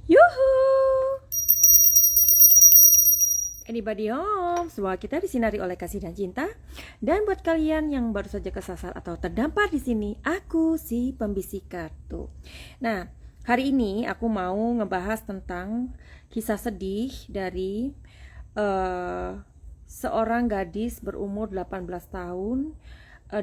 Yuhu! Anybody home? Semua kita disinari oleh kasih dan cinta. Dan buat kalian yang baru saja kesasar atau terdampar di sini, aku si pembisik kartu. Nah, hari ini aku mau ngebahas tentang kisah sedih dari seorang gadis berumur 18 tahun.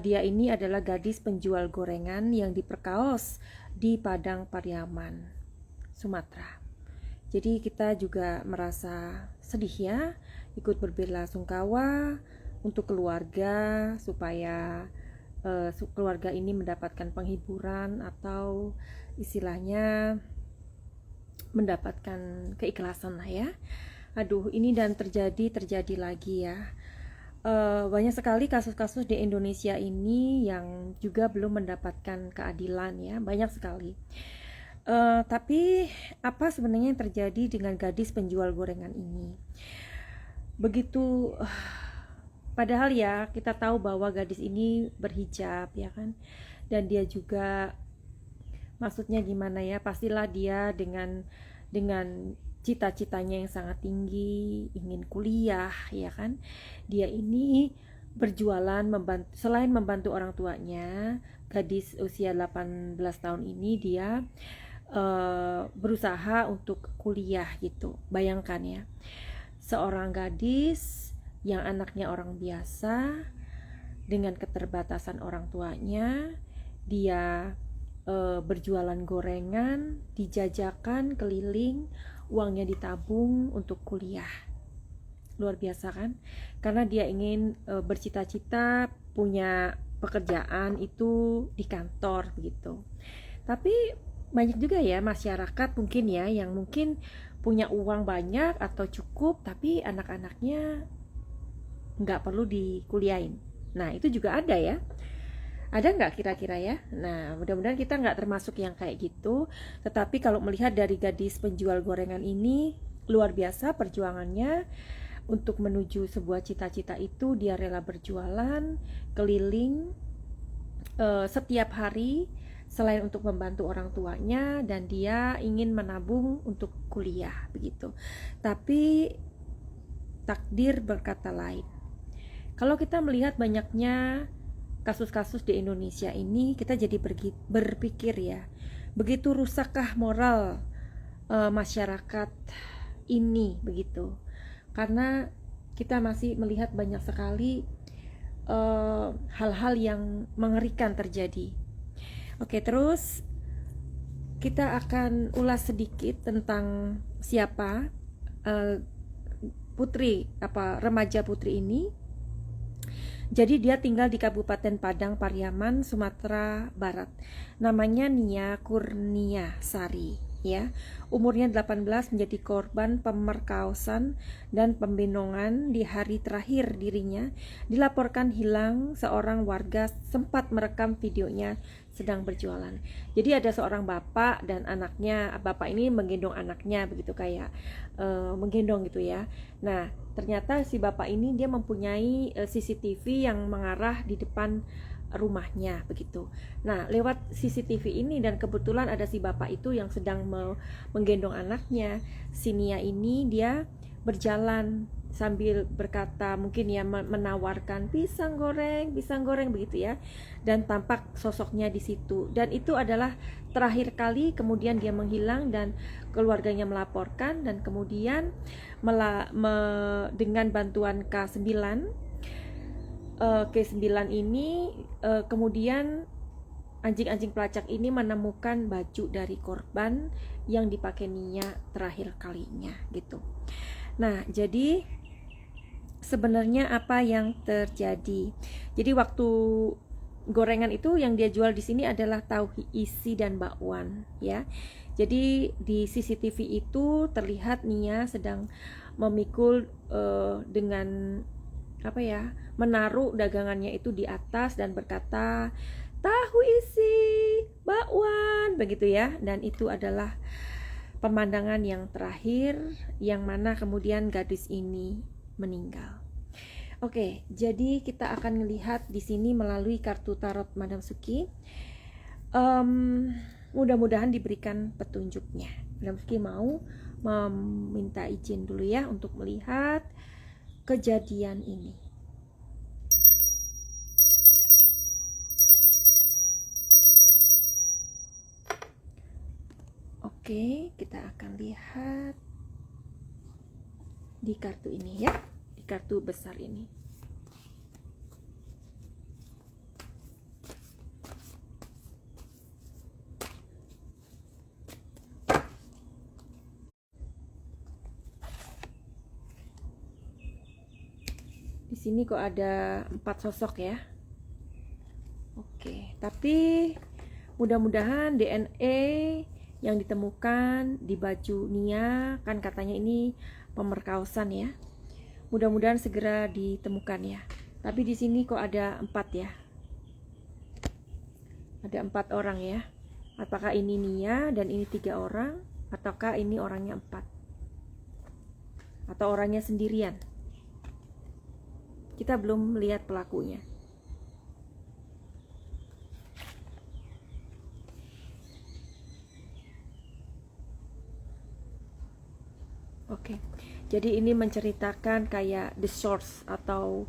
Dia ini adalah gadis penjual gorengan yang diperkaos di Padang Pariaman, Sumatera. Jadi kita juga merasa sedih ya, ikut berbelasungkawa untuk keluarga supaya keluarga ini mendapatkan penghiburan atau istilahnya mendapatkan keikhlasan lah ya. Aduh, ini dan terjadi lagi ya. Banyak sekali kasus-kasus di Indonesia ini yang juga belum mendapatkan keadilan ya, banyak sekali. Tapi apa sebenarnya yang terjadi dengan gadis penjual gorengan ini? Begitu, padahal ya kita tahu bahwa gadis ini berhijab ya kan, dan dia juga maksudnya gimana ya, pastilah dia dengan cita-citanya yang sangat tinggi, ingin kuliah ya kan. Dia ini berjualan selain membantu orang tuanya, gadis usia 18 tahun ini dia berusaha untuk kuliah gitu. Bayangkan ya, seorang gadis yang anaknya orang biasa dengan keterbatasan orang tuanya, dia berjualan gorengan, dijajakan keliling, uangnya ditabung untuk kuliah. Luar biasa kan? Karena dia ingin bercita-cita punya pekerjaan itu di kantor begitu. Tapi banyak juga ya masyarakat mungkin ya yang mungkin punya uang banyak atau cukup tapi anak-anaknya nggak perlu dikuliahin. Nah itu juga ada ya. Ada nggak kira-kira ya? Nah mudah-mudahan kita nggak termasuk yang kayak gitu. Tetapi kalau melihat dari gadis penjual gorengan ini, luar biasa perjuangannya untuk menuju sebuah cita-cita itu. Dia rela berjualan keliling setiap hari selain untuk membantu orang tuanya, dan dia ingin menabung untuk kuliah begitu. Tapi takdir berkata lain. Kalau kita melihat banyaknya kasus-kasus di Indonesia ini, kita jadi berpikir ya, begitu rusakkah moral masyarakat ini begitu. Karena kita masih melihat banyak sekali hal-hal yang mengerikan terjadi. Oke, terus kita akan ulas sedikit tentang siapa remaja putri ini. Jadi dia tinggal di Kabupaten Padang Pariaman, Sumatera Barat. Namanya Nia Kurnia Sari ya. Umurnya 18, menjadi korban pemerkosaan dan pembinongan. Di hari terakhir dirinya dilaporkan hilang, seorang warga sempat merekam videonya sedang berjualan. Jadi ada seorang bapak dan anaknya. Bapak ini menggendong anaknya begitu, kayak menggendong gitu ya. Nah, ternyata si bapak ini dia mempunyai CCTV yang mengarah di depan rumahnya begitu. Nah, lewat CCTV ini dan kebetulan ada si bapak itu yang sedang menggendong anaknya. Si Nia ini dia berjalan sambil berkata, mungkin ya menawarkan pisang goreng begitu ya. Dan tampak sosoknya di situ. Dan itu adalah terakhir kali, kemudian dia menghilang dan keluarganya melaporkan, dan kemudian dengan bantuan K9 ini kemudian anjing-anjing pelacak ini menemukan baju dari korban yang dipakai Nia terakhir kalinya gitu. Nah, jadi sebenarnya apa yang terjadi? Jadi waktu gorengan itu yang dia jual di sini adalah tahu isi dan bakwan ya. Jadi di CCTV itu terlihat Nia sedang memikul dengan apa ya, menaruh dagangannya itu di atas dan berkata tahu isi bakwan begitu ya. Dan itu adalah pemandangan yang terakhir yang mana kemudian gadis ini meninggal. Oke, jadi kita akan melihat di sini melalui kartu tarot Madam Suki. mudah-mudahan diberikan petunjuknya. Madam Suki mau meminta izin dulu ya untuk melihat kejadian ini. Oke, kita akan lihat di kartu ini ya, di kartu besar ini. Di sini kok ada 4 sosok ya. Oke, tapi mudah-mudahan DNA yang ditemukan di baju Nia, kan katanya ini pemerkosaan ya. Mudah-mudahan segera ditemukan ya. Tapi di sini kok ada 4 ya. Ada 4 orang ya. Apakah ini Nia dan ini 3 orang, ataukah ini orangnya 4? Atau orangnya sendirian? Kita belum lihat pelakunya. Oke, jadi ini menceritakan kayak the source atau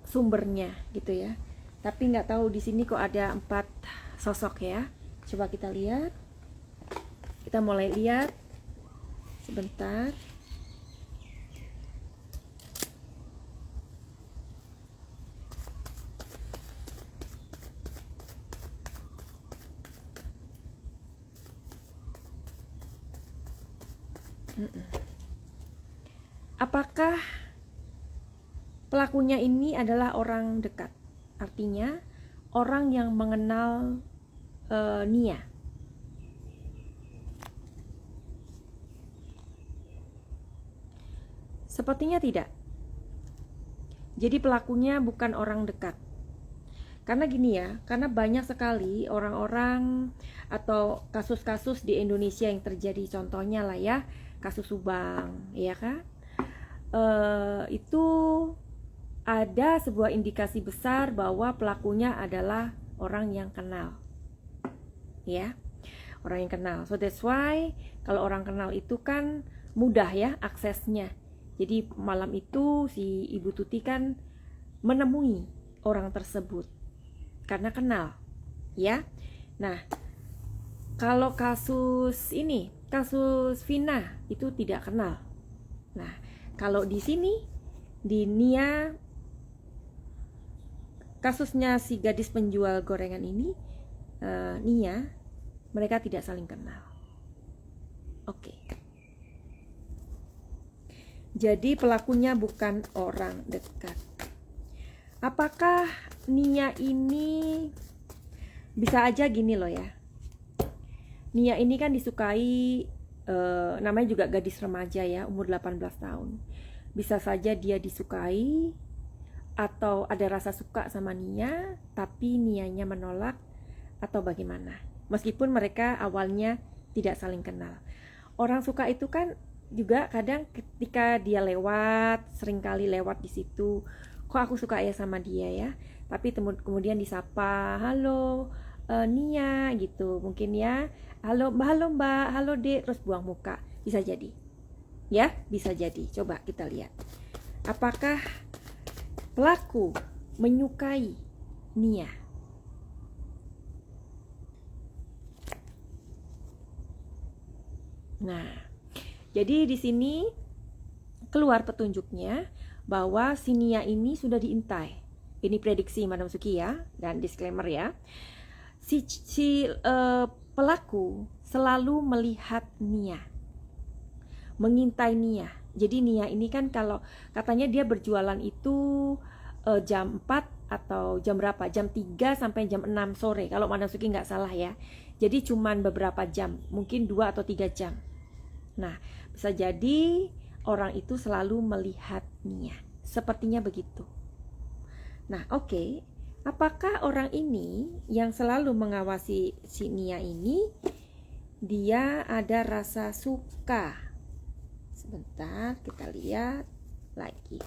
sumbernya gitu ya. Tapi nggak tahu di sini kok ada 4 sosok ya. Coba kita lihat. Kita mulai lihat sebentar. Apakah pelakunya ini adalah orang dekat? Artinya orang yang mengenal Nia. Sepertinya tidak. Jadi pelakunya bukan orang dekat. Karena gini ya, karena banyak sekali orang-orang atau kasus-kasus di Indonesia yang terjadi, contohnya lah ya, kasus Subang, ya kan? Itu ada sebuah indikasi besar bahwa pelakunya adalah orang yang kenal, ya, orang yang kenal. So that's why kalau orang kenal itu kan mudah ya aksesnya. Jadi malam itu si Ibu Tuti kan menemui orang tersebut karena kenal, ya. Nah, kalau kasus ini, kasus Vina itu tidak kenal. Nah, kalau di sini di Nia, kasusnya si gadis penjual gorengan ini, Nia, mereka tidak saling kenal. Oke. Jadi pelakunya bukan orang dekat. Apakah Nia ini bisa aja gini loh ya. Nia ini kan disukai, namanya juga gadis remaja ya, umur 18 tahun. Bisa saja dia disukai atau ada rasa suka sama Nia, tapi Nianya menolak atau bagaimana. Meskipun mereka awalnya tidak saling kenal. Orang suka itu kan juga kadang ketika dia lewat, seringkali lewat di situ, kok aku suka ya sama dia ya. Tapi kemudian disapa, halo Nia gitu, mungkin ya, halo mbak, halo dek, terus buang muka, bisa jadi, ya, bisa jadi. Coba kita lihat, apakah pelaku menyukai Nia? Nah, jadi di sini keluar petunjuknya bahwa si Nia ini sudah diintai. Ini prediksi Madam Suki ya, dan disclaimer ya. Si pelaku selalu melihat Nia, mengintai Nia. Jadi Nia ini kan kalau katanya dia berjualan itu jam 4 atau jam berapa? Jam 3 sampai jam 6 sore kalau Madam Suki nggak salah ya. Jadi cuman beberapa jam, mungkin 2 atau 3 jam. Nah, bisa jadi orang itu selalu melihat Nia. Sepertinya begitu. Nah, oke. Apakah orang ini yang selalu mengawasi si Nia ini, dia ada rasa suka? Sebentar, kita lihat lagi.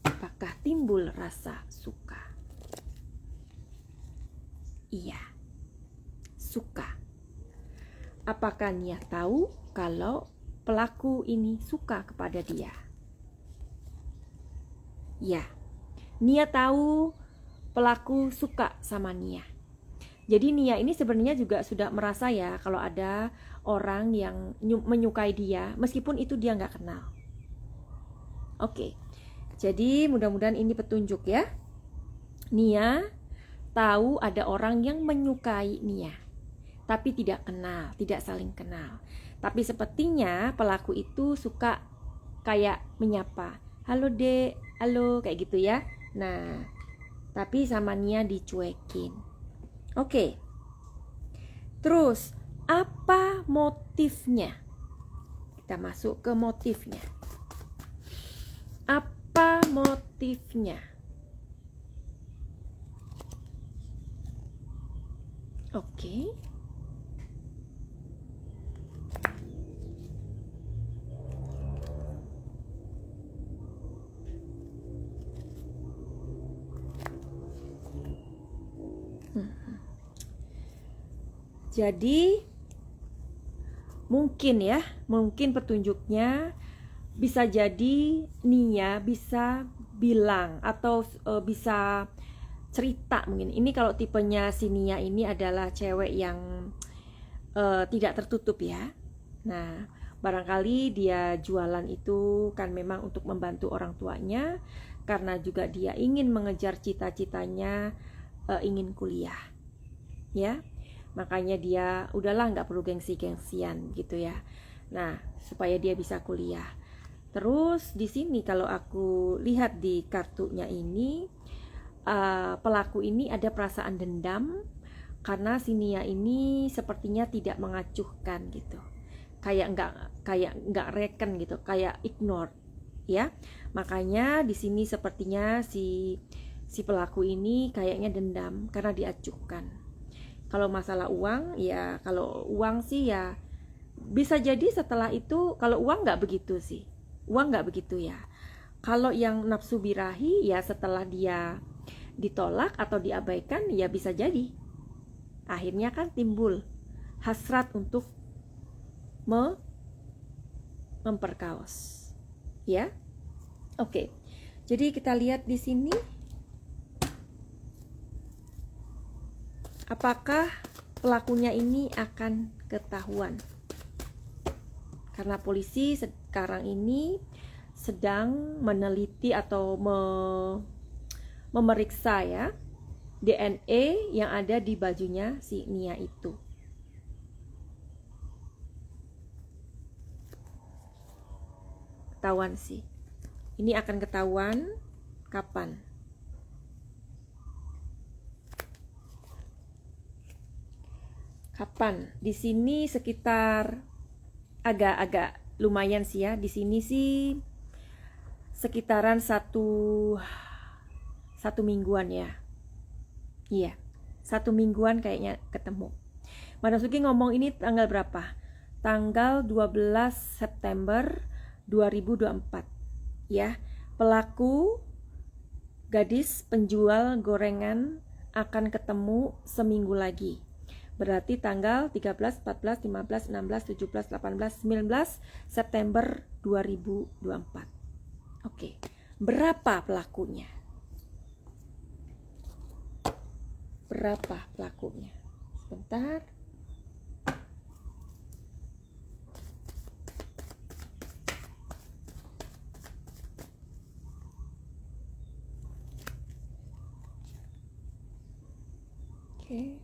Apakah timbul rasa suka? Iya. suka. Apakah Nia tahu kalau pelaku ini suka kepada dia? Ya, Nia tahu pelaku suka sama Nia. Jadi Nia ini sebenarnya juga sudah merasa ya kalau ada orang yang menyukai dia meskipun itu dia nggak kenal. Oke, jadi mudah-mudahan ini petunjuk ya. Nia tahu ada orang yang menyukai Nia, tapi tidak kenal, tidak saling kenal. Tapi sepertinya pelaku itu suka kayak menyapa, halo dek, halo, kayak gitu ya. Nah, tapi sama Nia dicuekin. Oke. Terus, apa motifnya? Kita masuk ke motifnya. Apa motifnya? Oke. Jadi mungkin petunjuknya bisa jadi Nia bisa bilang atau bisa cerita mungkin. Ini kalau tipenya si Nia ini adalah cewek yang tidak tertutup ya. Nah, barangkali dia jualan itu kan memang untuk membantu orang tuanya karena juga dia ingin mengejar cita-citanya, ingin kuliah. Ya. Makanya dia udahlah nggak perlu gengsi-gengsian gitu ya. Nah, supaya dia bisa kuliah. Terus di sini kalau aku lihat di kartunya ini, pelaku ini ada perasaan dendam karena si Nia ini sepertinya tidak mengacuhkan gitu. Kayak nggak reken gitu, kayak ignore ya. Makanya di sini sepertinya si pelaku ini kayaknya dendam karena diacuhkan. Kalau masalah uang, ya kalau uang sih ya bisa jadi setelah itu, kalau uang nggak begitu sih. Uang nggak begitu ya. Kalau yang nafsu birahi ya setelah dia ditolak atau diabaikan ya bisa jadi. Akhirnya kan timbul hasrat untuk memperkaos. Ya. Oke. Jadi kita lihat di sini. Apakah pelakunya ini akan ketahuan? Karena polisi sekarang ini sedang meneliti atau memeriksa ya DNA yang ada di bajunya si Nia itu. Ketahuan sih. Ini akan ketahuan kapan? Kapan? Di sini sekitar agak lumayan sih ya. Di sini sih sekitaran satu mingguan ya. Iya, 1 mingguan kayaknya ketemu. Madam Suki ngomong ini tanggal berapa? Tanggal 12 September 2024. Ya, pelaku gadis penjual gorengan akan ketemu seminggu lagi. Berarti tanggal 13, 14, 15, 16, 17, 18, 19 September 2024. Oke. Berapa pelakunya? Berapa pelakunya? Sebentar. Oke.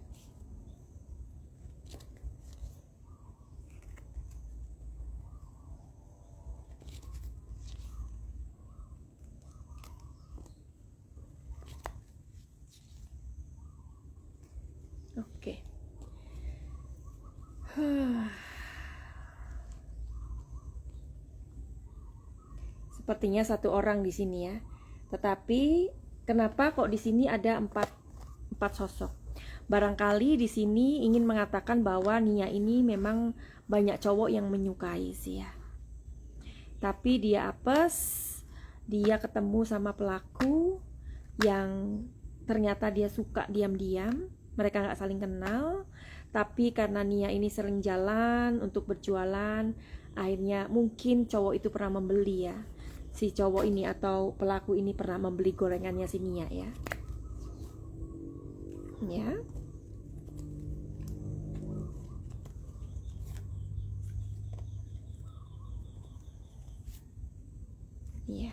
Oke. Sepertinya satu orang di sini ya. Tetapi kenapa kok di sini ada empat sosok? Barangkali di sini ingin mengatakan bahwa Nia ini memang banyak cowok yang menyukai sih ya. Tapi dia apes, dia ketemu sama pelaku yang ternyata dia suka diam-diam. Mereka gak saling kenal, Tapi karena Nia ini sering jalan untuk berjualan, akhirnya mungkin cowok itu pernah membeli ya. Si cowok ini atau pelaku ini pernah membeli gorengannya si Nia ya. Ya. Iya.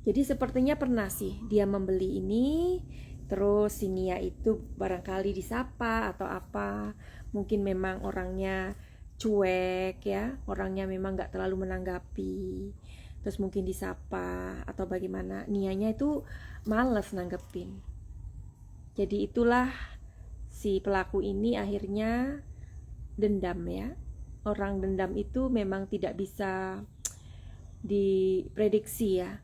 Jadi sepertinya pernah sih dia membeli ini, terus si Nia itu barangkali disapa atau apa. Mungkin memang orangnya cuek ya, orangnya memang gak terlalu menanggapi. Terus mungkin disapa atau bagaimana. Nianya itu males nanggepin. Jadi itulah si pelaku ini akhirnya dendam ya. Orang dendam itu memang tidak bisa diprediksi ya.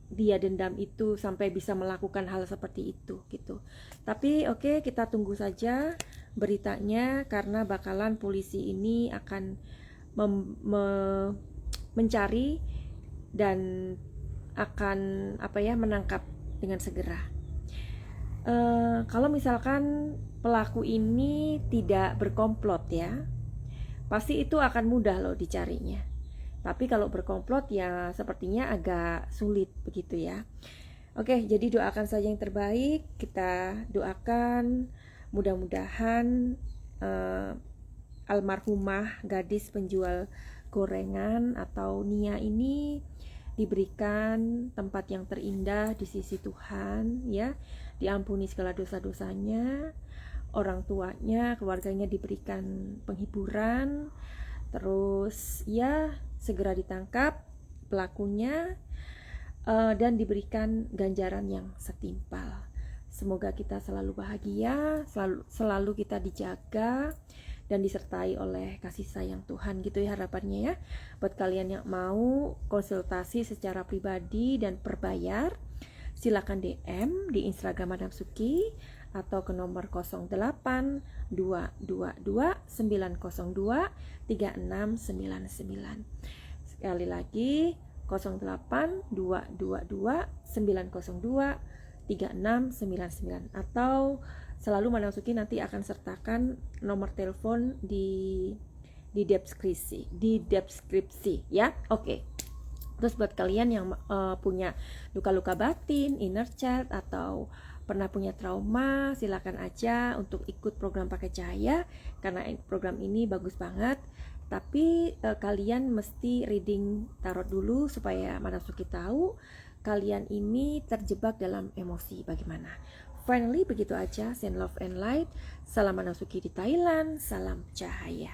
Dia dendam itu sampai bisa melakukan hal seperti itu gitu. Tapi oke, kita tunggu saja beritanya karena bakalan polisi ini akan mencari dan akan menangkap dengan segera. Kalau misalkan pelaku ini tidak berkomplot ya, pasti itu akan mudah loh dicarinya. Tapi kalau berkomplot ya sepertinya agak sulit begitu ya. Oke, jadi doakan saja yang terbaik. Kita doakan mudah-mudahan almarhumah gadis penjual gorengan atau Nia ini diberikan tempat yang terindah di sisi Tuhan ya. Diampuni segala dosa-dosanya. Orang tuanya, keluarganya diberikan penghiburan. Terus ya segera ditangkap pelakunya dan diberikan ganjaran yang setimpal. Semoga kita selalu bahagia, selalu kita dijaga dan disertai oleh kasih sayang Tuhan gitu ya harapannya ya. Buat kalian yang mau konsultasi secara pribadi dan berbayar, silakan DM di Instagram Madam Suki atau ke nomor 082229023699. Sekali lagi 082229023699 atau selalu Madam Suki nanti akan sertakan nomor telepon di deskripsi ya. Oke. Terus buat kalian yang punya luka-luka batin, inner child atau pernah punya trauma, silakan aja untuk ikut program Pakai Cahaya karena program ini bagus banget. Tapi kalian mesti reading tarot dulu supaya Madam Suki tahu kalian ini terjebak dalam emosi bagaimana. Finally begitu aja, send love and light. Salam Madam Suki di Thailand, salam cahaya.